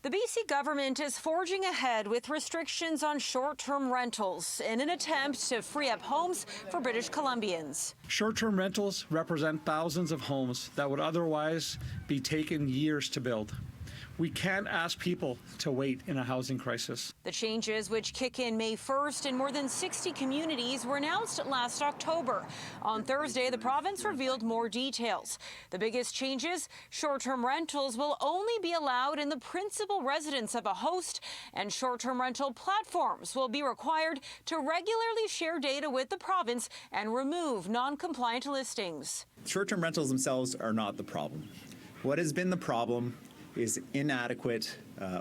The BC government is forging ahead with restrictions on short-term rentals in an attempt to free up homes for British Columbians. Short-term rentals represent thousands of homes that would otherwise be taken years to build. We can't ask people to wait in a housing crisis. The changes, which kick in May 1st in more than 60 communities, were announced last October. On Thursday, the province revealed more details. The biggest changes: short-term rentals will only be allowed in the principal residence of a host, and short-term rental platforms will be required to regularly share data with the province and remove non-compliant listings. Short-term rentals themselves are not the problem. What has been the problem is inadequate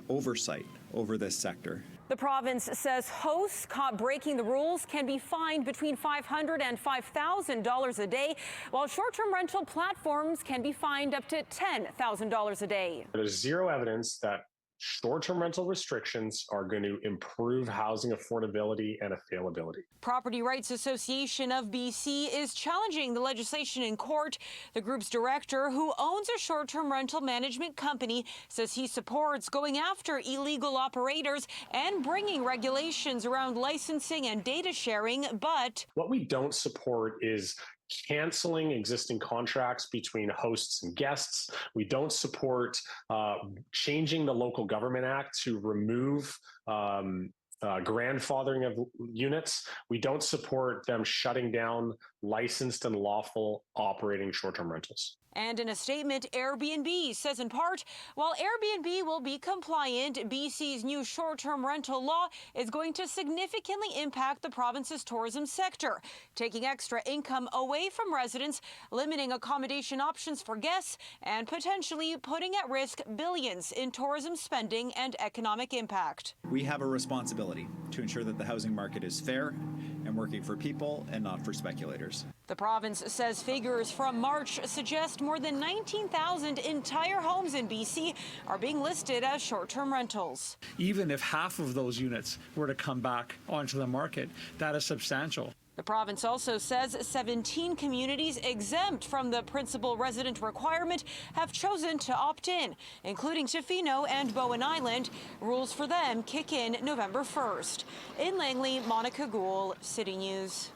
oversight over this sector. The province says hosts caught breaking the rules can be fined between $500 and $5,000 a day, while short-term rental platforms can be fined up to $10,000 a day. There's zero evidence that short-term rental restrictions are going to improve housing affordability and availability. Property Rights Association of BC is challenging the legislation in court. The group's director, who owns a short-term rental management company, says he supports going after illegal operators and bringing regulations around licensing and data sharing, but what we don't support is canceling existing contracts between hosts and guests. We don't support changing the Local Government Act to remove grandfathering of units. We don't support them shutting down licensed and lawful operating short-term rentals. And in a statement, Airbnb says in part, while Airbnb will be compliant, BC's new short-term rental law is going to significantly impact the province's tourism sector, taking extra income away from residents, limiting accommodation options for guests, and potentially putting at risk billions in tourism spending and economic impact. We have a responsibility to ensure that the housing market is fair and working for people and not for speculators. The province says figures from March suggest more than 19,000 entire homes in BC are being listed as short-term rentals. Even if half of those units were to come back onto the market, that is substantial. The province also says 17 communities exempt from the principal resident requirement have chosen to opt in, including Tofino and Bowen Island. Rules for them kick in November 1st. In Langley, Monica Gould, City News.